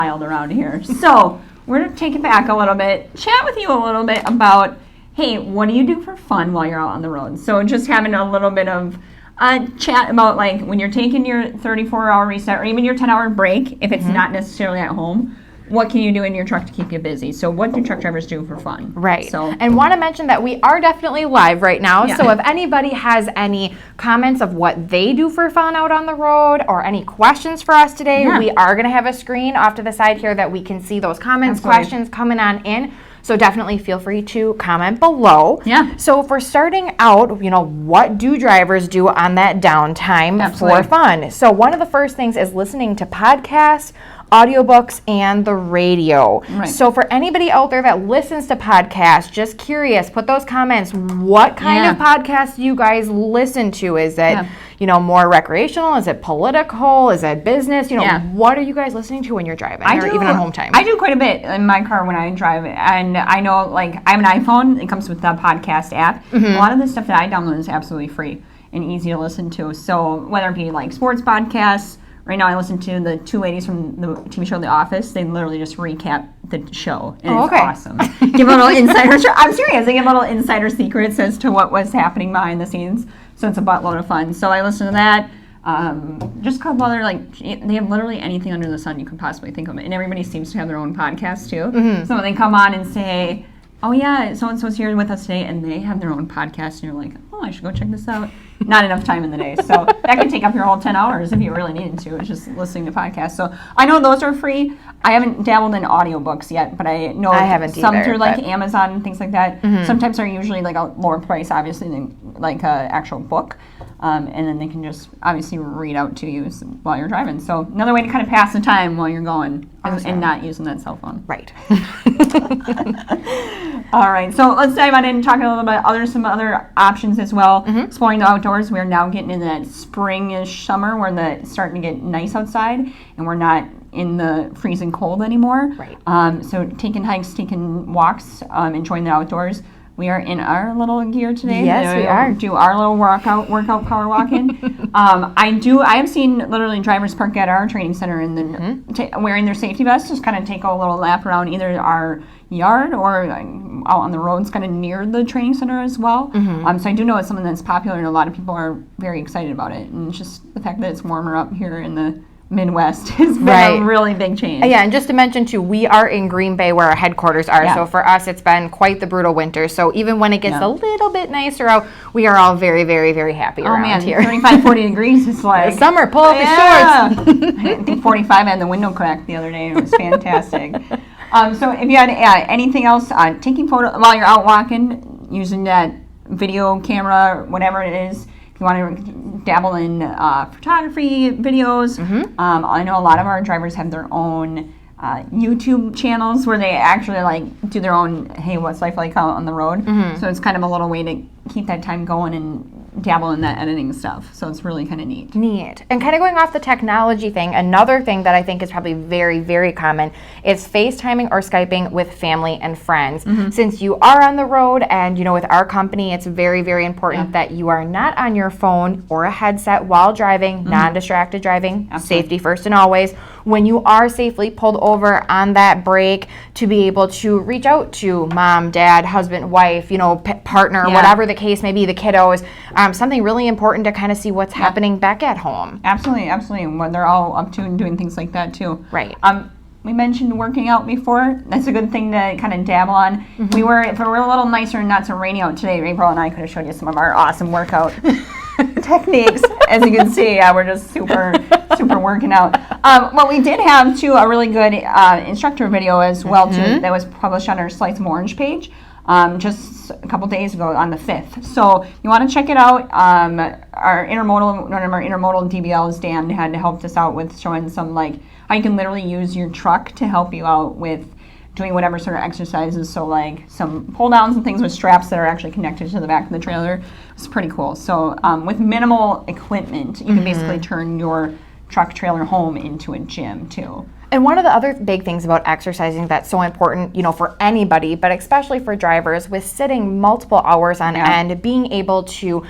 wild around here. So we're going to take it back a little bit, chat with you a little bit about, hey, what do you do for fun while you're out on the road? So just having a little bit of chat about like when you're taking your 34-hour reset or even your 10-hour break, if it's not necessarily at home, what can you do in your truck to keep you busy? So what do truck drivers do for fun? Right. So, and want to mention that we are definitely live right now. Yeah. So if anybody has any comments of what they do for fun out on the road or any questions for us today, we are going to have a screen off to the side here that we can see those comments, questions coming on in. So definitely feel free to comment below. Yeah. So for starting out, what do drivers do on that downtime for fun? So one of the first things is listening to podcasts, audiobooks, and the radio. Right. So for anybody out there that listens to podcasts, just curious, put those comments. What kind of podcasts do you guys listen to? Is it, more recreational? Is it political? Is it business? What are you guys listening to when you're driving even on home time? I do quite a bit in my car when I drive. And I know, like, I have an iPhone. It comes with the podcast app. A lot of the stuff that I download is absolutely free and easy to listen to. So whether it be, like, sports podcasts, right now I listen to the two ladies from the TV show The Office. They literally just recap the show. And it's awesome. Give a little insider. I'm serious. They give little insider secrets as to what was happening behind the scenes. So it's a buttload of fun. So I listen to that. Just a couple other, like, they have literally anything under the sun you could possibly think of. And everybody seems to have their own podcast too. So they come on and say, oh yeah, so-and-so's here with us today, and they have their own podcast, and you're like, oh, I should go check this out. Not enough time in the day. So that could take up your whole 10 hours if you really needed to. It's just listening to podcasts. So I know those are free. I haven't dabbled in audiobooks yet, but I know some through like Amazon and things like that. Sometimes they're usually like a lower price, obviously, than like an actual book. And then they can just obviously read out to you while you're driving. So another way to kind of pass the time while you're going and not using that cell phone. Right. All right, so let's dive on in and talk a little bit about some other options as well. Exploring the outdoors. We're now getting into that spring-ish summer where it's starting to get nice outside and we're not in the freezing cold anymore. Right. So taking hikes, taking walks, enjoying the outdoors. We are in our little gear today. Yes, we are. Do our little workout power walking. I have seen literally drivers park at our training center and then wearing their safety vests, just kind of take a little lap around either our yard or out on the roads kind of near the training center as well. So I do know it's something that's popular and a lot of people are very excited about it. And just the fact that it's warmer up here in the Midwest has been a really big change. Yeah, and just to mention too, we are in Green Bay where our headquarters are. So for us, it's been quite the brutal winter. So even when it gets a little bit nicer out, we are all very, very, very happy around here. 35, 40 degrees is like summer. Pull up the shorts. I think 45 had the window cracked the other day. It was fantastic. So if you had anything else, taking photos while you're out walking, using that video camera, whatever it is. You want to dabble in photography videos. I know a lot of our drivers have their own YouTube channels where they actually like do their own, hey, what's life like out on the road? So it's kind of a little way to keep that time going and dabble in that editing stuff. So it's really kind of neat. And kind of going off the technology thing, another thing that I think is probably very, very common is FaceTiming or Skyping with family and friends. Since you are on the road and, with our company, it's very, very important that you are not on your phone or a headset while driving, non-distracted driving, safety first and always. When you are safely pulled over on that break, to be able to reach out to mom, dad, husband, wife, partner, whatever the case may be, the kiddos, something really important to kind of see what's happening back at home. Absolutely. When they're all up to and doing things like that too. Right. We mentioned working out before. That's a good thing to kind of dabble on. If it were a little nicer and not so rainy out today, April and I could have showed you some of our awesome workout techniques. As you can see, we're just super working out. Well, we did have, too, a really good instructor video as well, too, that was published on our Slice of Orange page just a couple days ago on the 5th. So you want to check it out. One of our intermodal DBLs, Dan, had helped us out with showing some, like, how you can literally use your truck to help you out with doing whatever sort of exercises. So like some pull downs and things with straps that are actually connected to the back of the trailer. It's pretty cool. So with minimal equipment, you can basically turn your truck trailer home into a gym too. And one of the other big things about exercising that's so important, for anybody, but especially for drivers, with sitting multiple hours on end, being able to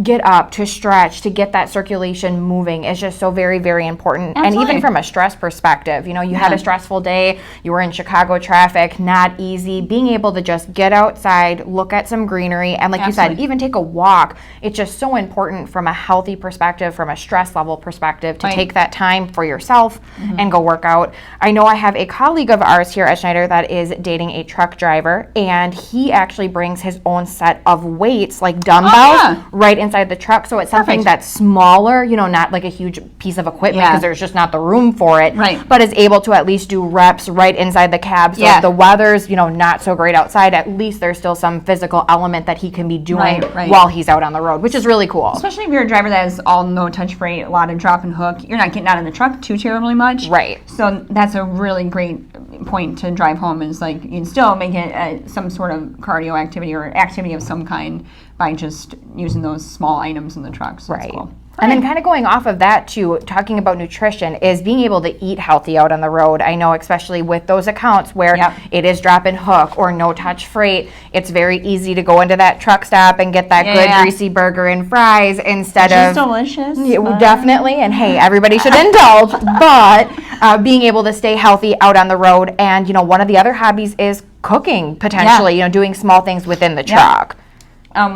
get up, to stretch, to get that circulation moving is just so very, very important. Absolutely. And even from a stress perspective, you know, you had a stressful day, you were in Chicago traffic, not easy. Being able to just get outside, look at some greenery, and like you said, even take a walk. It's just so important from a healthy perspective, from a stress level perspective, to take that time for yourself and go work out. I know I have a colleague of ours here at Schneider that is dating a truck driver, and he actually brings his own set of weights, like dumbbells, right inside the truck. So it's something that's smaller, you know, not like a huge piece of equipment because there's just not the room for it, but is able to at least do reps right inside the cab. So if the weather's, you know, not so great outside, at least there's still some physical element that he can be doing while he's out on the road, which is really cool. Especially if you're a driver that is all no-touch freight, a lot of drop and hook. You're not getting out of the truck too terribly much. Right. So that's a really great point to drive home, is like you can still make it some sort of cardio activity or activity of some kind by just using those small items in the truck. So that's cool. And then kind of going off of that too, talking about nutrition, is being able to eat healthy out on the road. I know especially with those accounts where it is drop and hook or no touch freight, it's very easy to go into that truck stop and get that good greasy burger and fries instead of... delicious. Definitely, and hey, everybody should indulge, but being able to stay healthy out on the road. And, you know, one of the other hobbies is cooking, potentially, you know, doing small things within the truck.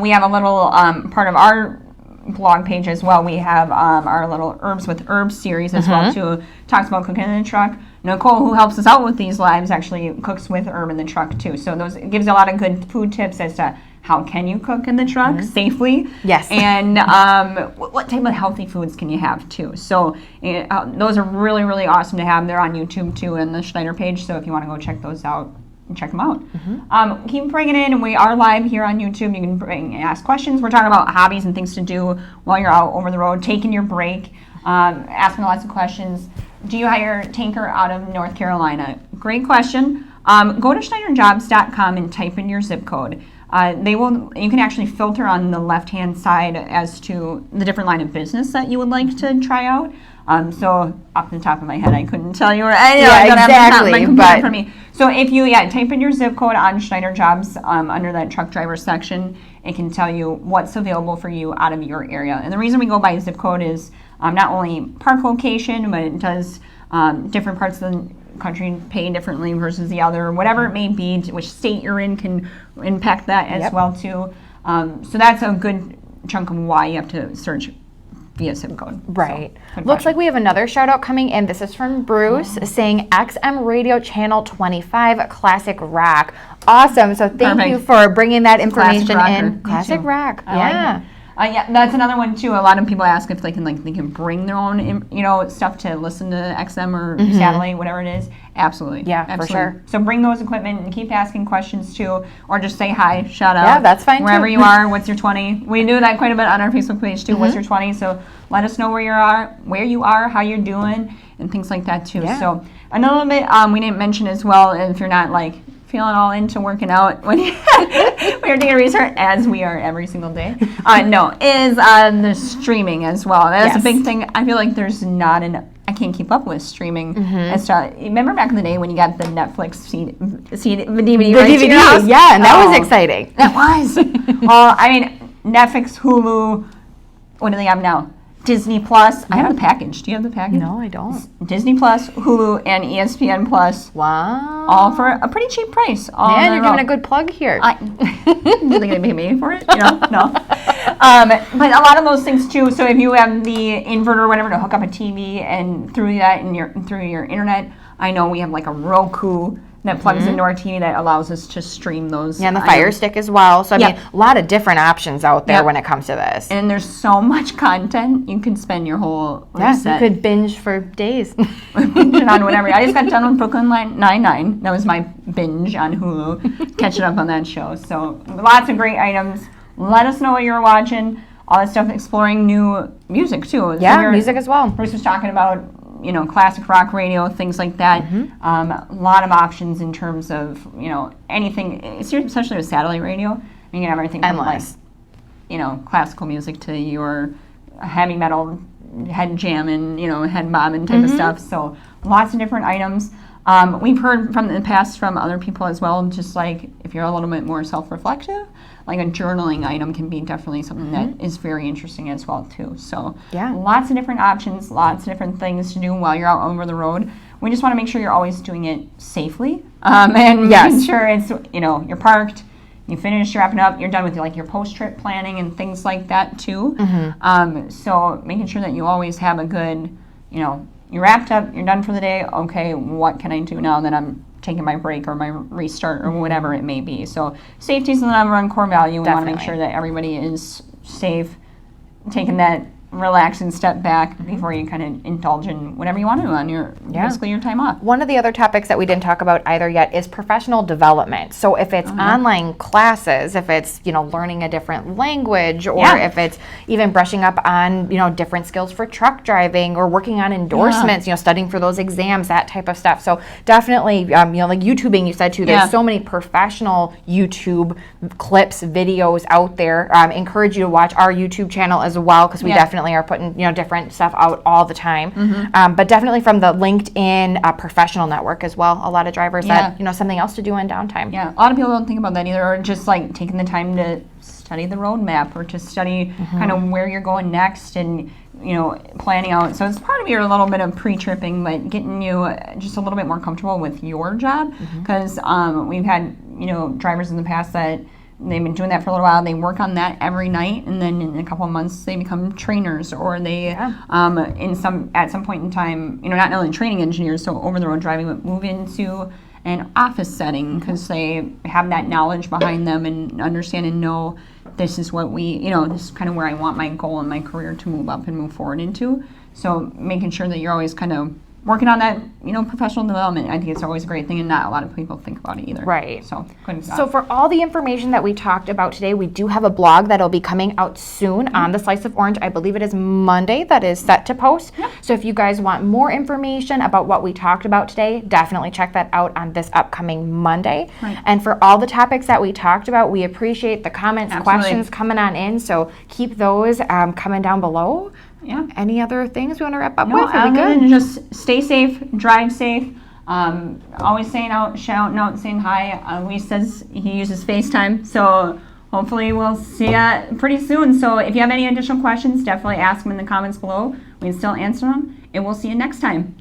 We have a little part of our blog page as well. We have our little Herbs with Herbs series as well too. Talks about cooking in the truck. Nicole, who helps us out with these lives, actually cooks with herb in the truck too. So those gives a lot of good food tips as to how can you cook in the truck safely. Yes. And what type of healthy foods can you have too. So those are really, really awesome to have. They're on YouTube too and the Schneider page. So if you want to go check those out, check them out. Keep bringing in, and we are live here on YouTube. You can ask questions. We're talking about hobbies and things to do while you're out over the road, taking your break, asking lots of questions. Do you hire tanker out of North Carolina? Great question. Go to SchneiderJobs.com and type in your zip code. You can actually filter on the left-hand side as to the different line of business that you would like to try out. So off the top of my head, I couldn't tell you where. I don't have my computer for me. So if you type in your zip code on Schneider Jobs under that truck driver section, it can tell you what's available for you out of your area. And the reason we go by zip code is not only park location, but it does different parts of the country pay differently versus the other. Whatever it may be, which state you're in can impact that as well too. So that's a good chunk of why you have to search via zip code. Right. So, looks like we have another shout out coming in. This is from Bruce saying XM Radio Channel 25 Classic Rock. Awesome. So thank you for bringing that information in. Classic Rock. Yeah. Yeah, that's another one too. A lot of people ask if they can bring their own, stuff to listen to XM or satellite, whatever it is. Absolutely. Yeah, absolutely. For sure. So bring those equipment and keep asking questions too, or just say hi, shout out. Yeah, that's fine wherever too. you are. What's your 20? We do that quite a bit on our Facebook page too. What's your 20? So let us know where you are, how you're doing, and things like that too. Yeah. So another bit we didn't mention as well, if you're not feeling all into working out when you're doing research, as we are every single day, is the streaming as well. That's a big thing. I feel like there's not I can't keep up with streaming. Remember back in the day when you got the Netflix DVD right to your house? Yeah, and that was exciting. That was. Netflix, Hulu, what do they have now? Disney Plus. I have the package. Do you have the package? No, I don't. Disney Plus, Hulu, and ESPN Plus. Wow. All for a pretty cheap price. Yeah, you're giving a good plug here. Are they going to pay me for it? No. But a lot of those things too. So if you have the inverter or whatever to hook up a TV and through that and through your internet, I know we have like a Roku that plugs into our TV that allows us to stream those. Yeah, and the Fire Stick as well. So, a lot of different options out there when it comes to this. And there's so much content, you could spend your whole you could binge for days. Binge it on whatever. I just got done with Brooklyn Nine-Nine. That was my binge on Hulu, catching up on that show. So, lots of great items. Let us know what you're watching. All that stuff, exploring new music, too. Yeah, music as well. Bruce was talking about classic rock radio, things like that. A lot of options in terms of, anything, especially with satellite radio. You can have everything from classical music to your heavy metal head jamming, head bobbing type of stuff. So lots of different items. We've heard from the past from other people as well, just like if you're a little bit more self-reflective, like a journaling item can be definitely something that is very interesting as well too. So lots of different options, lots of different things to do while you're out over the road. We just want to make sure you're always doing it safely, and making sure it's, you're parked, you finish, you're wrapping up, you're done with like your post-trip planning and things like that too. So making sure that you always have a good, you're wrapped up, you're done for the day. Okay, what can I do now that I'm taking my break or my restart or whatever it may be? So safety is the number one core value. We want to make sure that everybody is safe, taking that relax and step back before you kind of indulge in whatever you want to do on your basically your time off. One of the other topics that we didn't talk about either yet is professional development. So if it's online classes, if it's learning a different language, or if it's even brushing up on different skills for truck driving or working on endorsements, studying for those exams, that type of stuff. So definitely like YouTubing, you said too, there's so many professional YouTube clips, videos out there. Encourage you to watch our YouTube channel as well, because we definitely are putting different stuff out all the time. But definitely from the LinkedIn professional network as well. A lot of drivers that something else to do in downtime. Yeah, a lot of people don't think about that either, or just like taking the time to study the roadmap or to study kind of where you're going next and planning out. So it's part of your little bit of pre-tripping, but getting you just a little bit more comfortable with your job, because we've had drivers in the past that they've been doing that for a little while. They work on that every night, and then in a couple of months they become trainers, or they at some point in time, not only training engineers, so over the road driving, but move into an office setting because they have that knowledge behind them and understand and know this is what this is kind of where I want my goal in my career to move up and move forward into. So making sure that you're always kind of working on that, professional development, I think it's always a great thing, and not a lot of people think about it either. Right. So for all the information that we talked about today, we do have a blog that'll be coming out soon on the Slice of Orange. I believe it is Monday that is set to post. So if you guys want more information about what we talked about today, definitely check that out on this upcoming Monday. And for all the topics that we talked about, we appreciate the comments, questions coming on in. So keep those coming down below. Any other things we want to wrap up with? Are we good? Just stay safe, drive safe. Always shouting out, saying hi. Luis says he uses FaceTime, so hopefully we'll see you pretty soon. So if you have any additional questions, definitely ask them in the comments below. We can still answer them, and we'll see you next time.